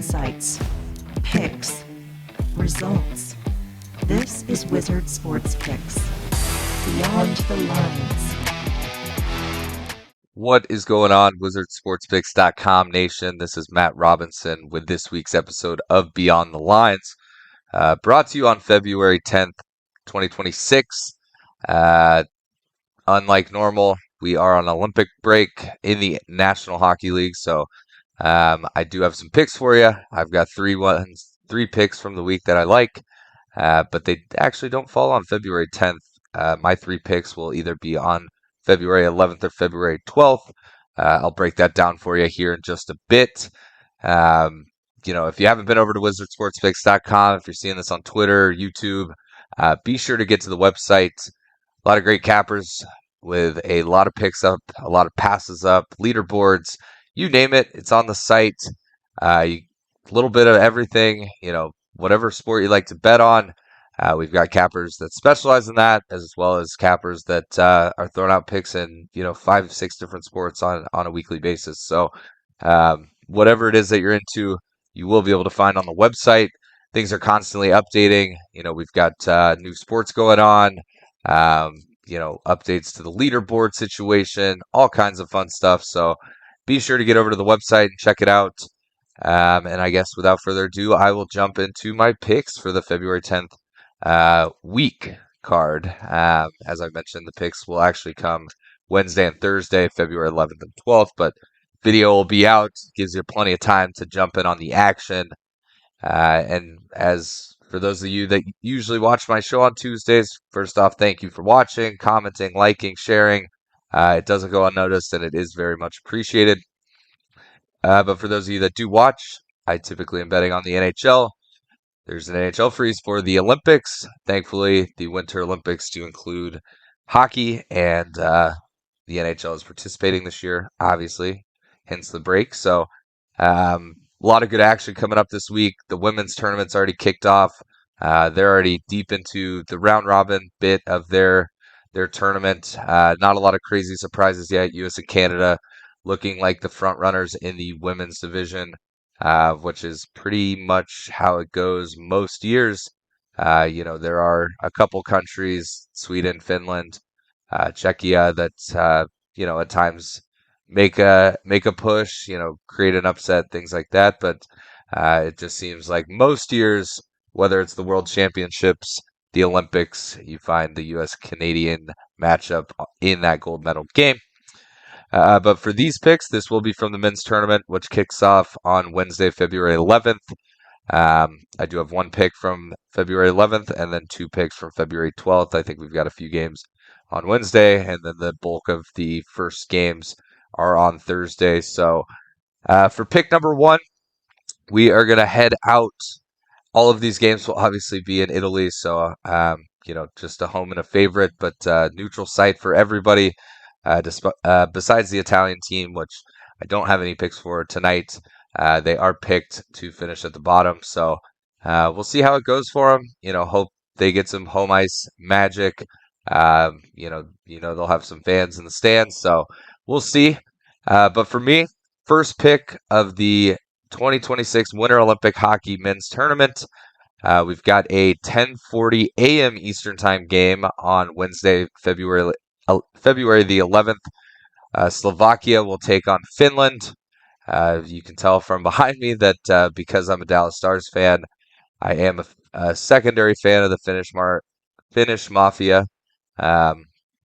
insights, picks, results. This is Wizard Sports Picks. Beyond the Lines. What is going on, wizardsportspicks.com nation? This is Matt Robinson with this week's episode of Beyond the Lines, brought to you on February 10th, 2026. Unlike normal, we are on Olympic break in the National Hockey League, so I do have some picks for you. I've got three picks from the week that I like, but they actually don't fall on February 10th. My three picks will either be on February 11th or February 12th. I'll break that down for you here in just a bit. If you haven't been over to wizardsportspicks.com, if you're seeing this on Twitter, YouTube, be sure to get to the website. A lot of great cappers with a lot of picks up, a lot of passes up, leaderboards, you name it, it's on the site. A little bit of everything, whatever sport you like to bet on. We've got cappers that specialize in that, as well as cappers that are throwing out picks in 5-6 different sports on a weekly basis. So whatever it is that you're into, you will be able to find on the website. Things are constantly updating. We've got new sports going on. Updates to the leaderboard situation, all kinds of fun stuff. So be sure to get over to the website and check it out. And I guess without further ado, I will jump into my picks for the February 10th week card. As I mentioned, the picks will actually come Wednesday and Thursday, February 11th and 12th, but video will be out. Gives you plenty of time to jump in on the action. And as for those of you that usually watch my show on Tuesdays, first off, thank you for watching, commenting, liking, sharing. It doesn't go unnoticed, and it is very much appreciated. But for those of you that do watch, I typically am betting on the NHL. There's an NHL freeze for the Olympics. Thankfully, the Winter Olympics do include hockey, and the NHL is participating this year, obviously, hence the break. So a lot of good action coming up this week. The women's tournament's already kicked off. They're already deep into the round-robin bit of their tournament. Not a lot of crazy surprises yet. U.S. and Canada looking like the front runners in the women's division, which is pretty much how it goes most years. There are a couple countries, Sweden, Finland, Czechia, that at times make a push, create an upset, things like that. But it just seems like most years, whether it's the World Championships, the Olympics, you find the U.S.-Canadian matchup in that gold medal game. But for these picks, this will be from the men's tournament, which kicks off on Wednesday, February 11th. I do have one pick from February 11th and then two picks from February 12th. I think we've got a few games on Wednesday, and then the bulk of the first games are on Thursday. So for pick number one, we are going to head out. All of these games will obviously be in Italy, so just a home and a favorite, but neutral site for everybody. Besides the Italian team, which I don't have any picks for tonight, they are picked to finish at the bottom. So we'll see how it goes for them. Hope they get some home ice magic. They'll have some fans in the stands, so we'll see. But for me, first pick of the 2026 Winter Olympic Hockey Men's Tournament. We've got a 10:40 a.m. Eastern Time game on Wednesday, February the 11th. Slovakia will take on Finland. You can tell from behind me that because I'm a Dallas Stars fan, I am a secondary fan of the Finnish Mafia. I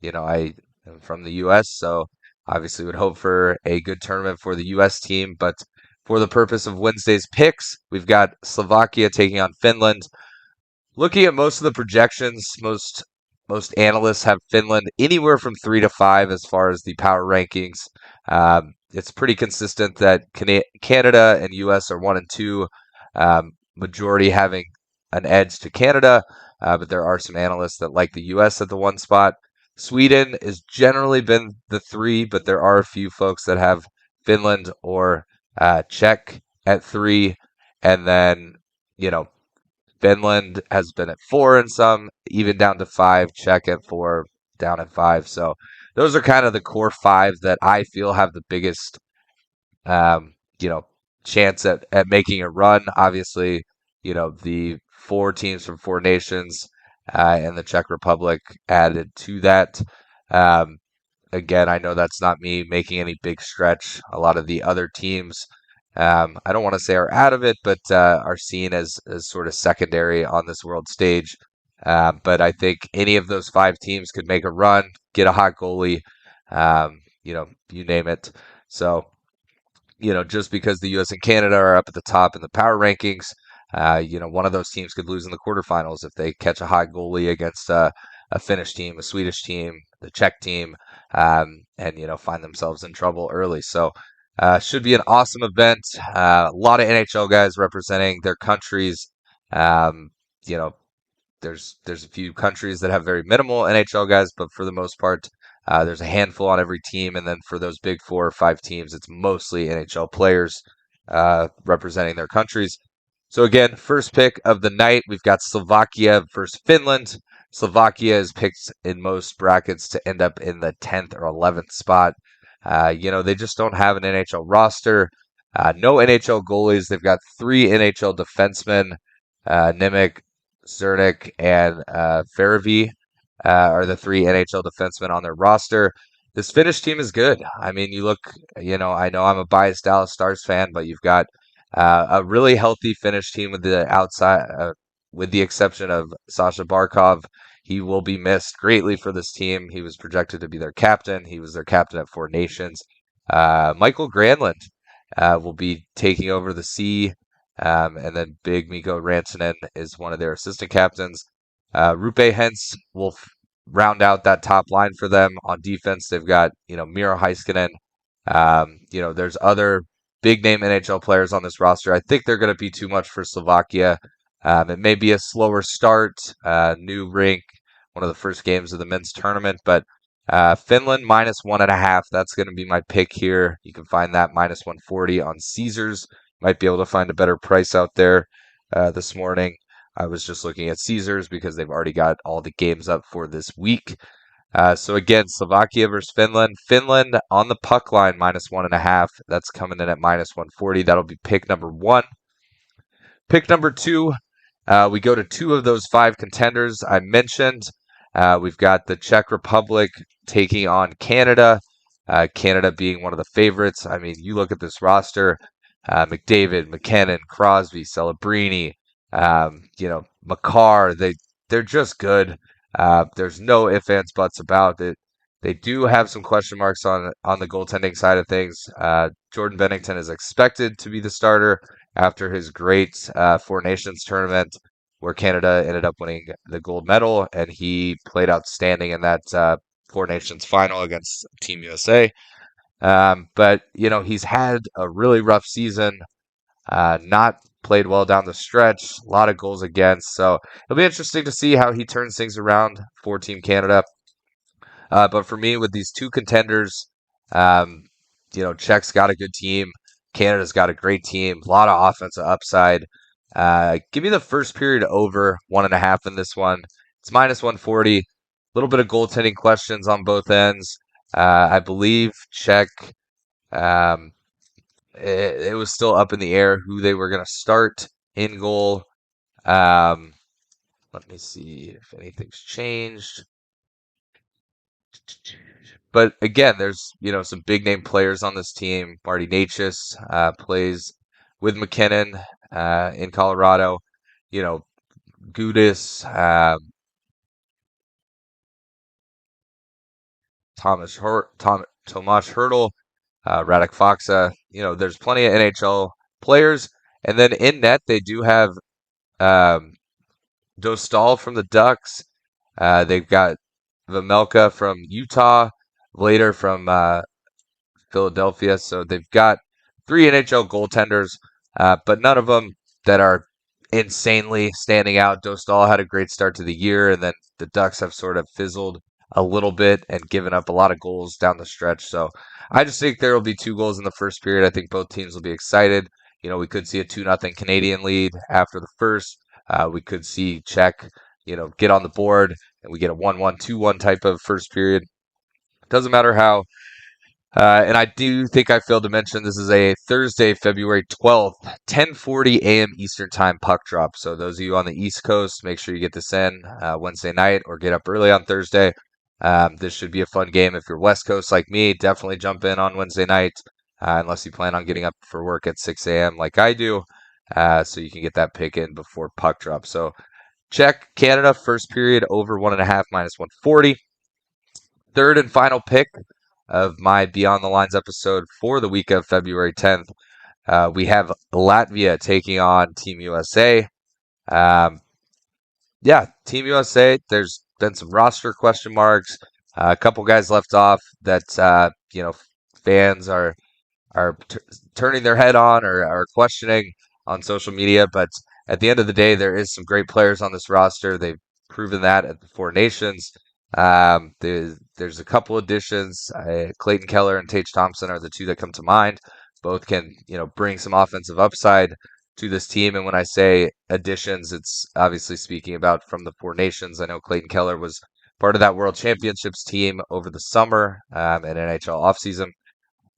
am from the U.S., so obviously would hope for a good tournament for the U.S. team. But for the purpose of Wednesday's picks, we've got Slovakia taking on Finland. Looking at most of the projections, most analysts have Finland anywhere from 3 to 5 as far as the power rankings. It's pretty consistent that Canada and U.S. are 1 and 2, majority having an edge to Canada, but there are some analysts that like the U.S. at the 1 spot. Sweden has generally been the 3, but there are a few folks that have Finland or Czech at 3, and then Finland has been at 4 in some, even down to 5. Czech at 4, down at 5. So those are kind of the core 5 that I feel have the biggest chance at making a run. Obviously, the four teams from four nations and the Czech Republic added to that. Um, Again, I know that's not me making any big stretch. A lot of the other teams, I don't want to say are out of it, but are seen as sort of secondary on this world stage. But I think any of those five teams could make a run, get a hot goalie, you name it. So, just because the U.S. and Canada are up at the top in the power rankings, one of those teams could lose in the quarterfinals if they catch a hot goalie against a Finnish team, a Swedish team, the Czech team, and find themselves in trouble early. So, should be an awesome event. A lot of NHL guys representing their countries. Um, you know, there's a few countries that have very minimal NHL guys, but for the most part, there's a handful on every team. And then for those big 4 or 5 teams, it's mostly NHL players representing their countries. So again, first pick of the night, we've got Slovakia versus Finland. Slovakia is picked in most brackets to end up in the 10th or 11th spot. They just don't have an NHL roster. No NHL goalies. They've got 3 NHL defensemen, Nimick, Zernik, and Faravi are the 3 NHL defensemen on their roster. This Finnish team is good. I mean, you look, I know I'm a biased Dallas Stars fan, but you've got a really healthy Finnish team with the exception of Sasha Barkov. He will be missed greatly for this team. He was projected to be their captain. He was their captain at Four Nations. Michael Granlund will be taking over the C. And then Big Mikko Rantanen is one of their assistant captains. Rupe Hentz will round out that top line for them. On defense, they've got, Miro Heiskanen. There's other big name NHL players on this roster. I think they're going to be too much for Slovakia. It may be a slower start, new rink, one of the first games of the men's tournament, but Finland -1.5. That's going to be my pick here. You can find that -140 on Caesars. Might be able to find a better price out there this morning. I was just looking at Caesars because they've already got all the games up for this week. So again, Slovakia versus Finland. Finland on the puck line -1.5. That's coming in at -140. That'll be pick number 1. Pick number 2. We go to 2 of those 5 contenders I mentioned. We've got the Czech Republic taking on Canada. Canada being one of the favorites. I mean, you look at this roster: McDavid, McKinnon, Crosby, Celebrini, Makar. They're just good. There's no ifs, ands, buts about it. They do have some question marks on the goaltending side of things. Jordan Bennington is expected to be the starter after his great Four Nations tournament, where Canada ended up winning the gold medal, and he played outstanding in that Four Nations final against Team USA. But he's had a really rough season. Not played well down the stretch. A lot of goals against. So it'll be interesting to see how he turns things around for Team Canada. But for me, with these 2 contenders, Czech's got a good team. Canada's got a great team. A lot of offensive upside. Give me the first period over 1.5 in this one. It's -140. A little bit of goaltending questions on both ends. I believe Czech. It was still up in the air who they were going to start in goal. Let me see if anything's changed. But again, there's some big name players on this team. Marty Necas plays with McKinnon in Colorado. Gudis, Tomas Hertl, Radek Faksa. There's plenty of NHL players. And then in net, they do have Dostal from the Ducks. They've got Vamelka from Utah, later from Philadelphia. So they've got 3 NHL goaltenders, but none of them that are insanely standing out. Dostal had a great start to the year, and then the Ducks have sort of fizzled a little bit and given up a lot of goals down the stretch. So I just think there will be 2 goals in the first period. I think both teams will be excited. We could see a 2-0 Canadian lead after the first. We could see Czech, get on the board, and we get a 1-1, 2-1 type of first period. Doesn't matter how And I do think I failed to mention this is a Thursday, February 12th, 10:40 a.m. Eastern Time puck drop. So those of you on the East Coast, make sure you get this in Wednesday night or get up early on Thursday. This should be a fun game. If you're West Coast like me, definitely jump in on Wednesday night, unless you plan on getting up for work at 6 a.m. like I do, so you can get that pick in before puck drop. So Czech, Canada, first period over 1.5 minus 140. Third and final pick of my Beyond the Lines episode for the week of February 10th. We have Latvia taking on Team USA. Um, Team USA, there's been some roster question marks. A couple guys left off that, fans are turning their head on or are questioning on social media. But at the end of the day, there is some great players on this roster. They've proven that at the Four Nations. There's a couple additions. Clayton Keller and Tage Thompson are the two that come to mind. Both can, bring some offensive upside to this team. And when I say additions, it's obviously speaking about from the Four Nations. I know Clayton Keller was part of that World Championships team over the summer and NHL offseason.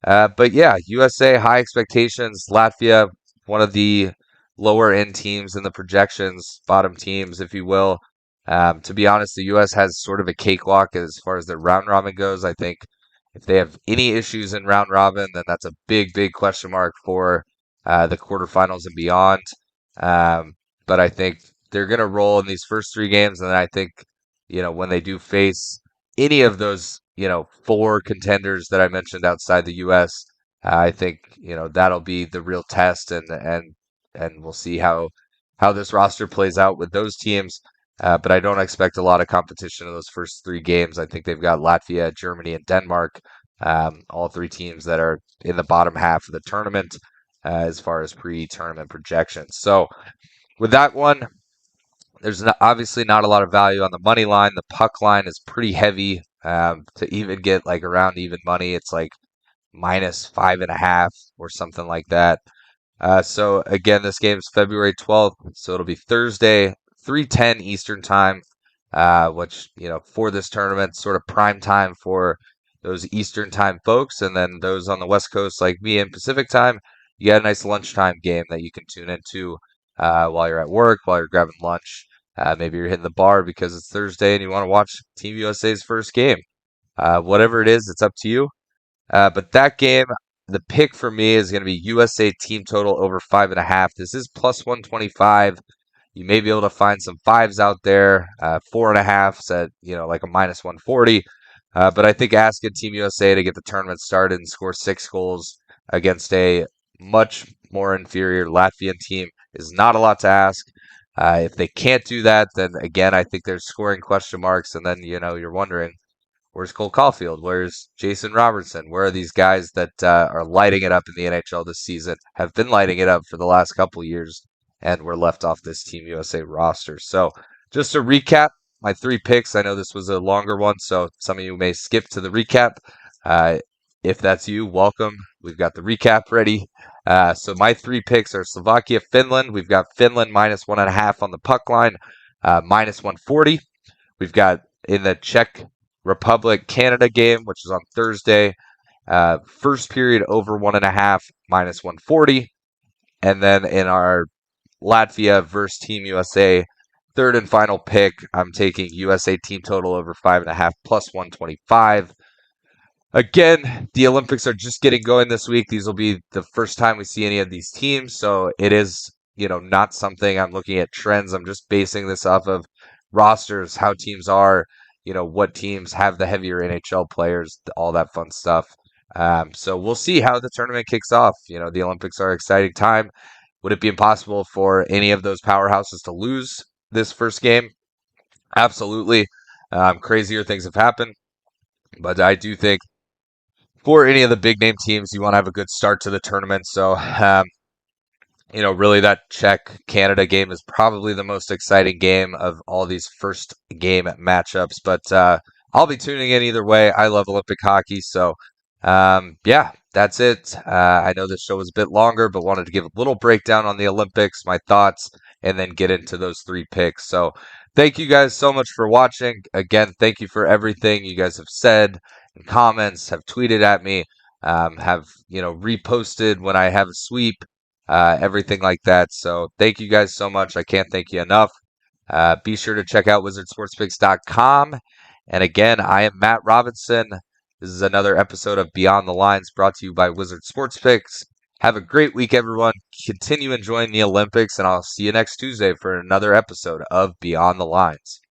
But yeah, USA, high expectations. Latvia, one of the lower end teams in the projections, bottom teams, if you will. To be honest, the US has sort of a cakewalk as far as their round robin goes. I think if they have any issues in round robin, then that's a big, big question mark for the quarterfinals and beyond. But I think they're going to roll in these first three games. And then I think, when they do face any of those, four contenders that I mentioned outside the U.S. I think that'll be the real test, and we'll see how this roster plays out with those teams. But I don't expect a lot of competition in those first three games. I think they've got Latvia, Germany, and Denmark, all three teams that are in the bottom half of the tournament as far as pre-tournament projections. So with that one, there's obviously not a lot of value on the money line. The puck line is pretty heavy. To even get like around even money, it's like -5.5 or something like that. So again, this game is February 12th, so it'll be Thursday, 3:10 Eastern time, which for this tournament, sort of prime time for those Eastern time folks, and then those on the West Coast like me in Pacific time, you got a nice lunchtime game that you can tune into while you're at work, while you're grabbing lunch. Maybe you're hitting the bar because it's Thursday and you want to watch Team USA's first game. Whatever it is, it's up to you. But that game, the pick for me is going to be USA team total over 5.5. This is plus 125. You may be able to find some fives out there. 4.5 at like a -140. But I think asking Team USA to get the tournament started and score 6 goals against a much more inferior Latvian team is not a lot to ask. If they can't do that, then again, I think there's scoring question marks, and then you're wondering, where's Cole Caulfield? Where's Jason Robertson? Where are these guys that are lighting it up in the NHL this season? Have been lighting it up for the last couple years, and were left off this Team USA roster. So, just to recap my 3 picks. I know this was a longer one, so some of you may skip to the recap. If that's you, welcome. We've got the recap ready. So my 3 picks are Slovakia, Finland. We've got Finland -1.5 on the puck line, -140. We've got in the Czech Republic Canada game, which is on Thursday, first period over 1.5, -140. And then in our Latvia versus Team USA, third and final pick, I'm taking USA team total over 5.5 plus 125. Again, the Olympics are just getting going this week. These will be the first time we see any of these teams, so it is, not something I'm looking at trends. I'm just basing this off of rosters, how teams are, what teams have the heavier NHL players, all that fun stuff. So we'll see how the tournament kicks off. The Olympics are an exciting time. Would it be impossible for any of those powerhouses to lose this first game? Absolutely. Crazier things have happened, but I do think for any of the big name teams, you want to have a good start to the tournament. So, really that Czech Canada game is probably the most exciting game of all these first game matchups. But I'll be tuning in either way. I love Olympic hockey. So, that's it. I know this show was a bit longer, but wanted to give a little breakdown on the Olympics, my thoughts, and then get into those 3 picks. So, thank you guys so much for watching. Again, thank you for everything you guys have said and comments, have tweeted at me. have reposted when I have a sweep, everything like that. So thank you guys so much. I can't thank you enough. Be sure to check out wizardsportspicks.com. And again, I am Matt Robinson. This is another episode of Beyond the Lines brought to you by Wizard Sports Picks. Have a great week, everyone. Continue enjoying the Olympics, and I'll see you next Tuesday for another episode of Beyond the Lines.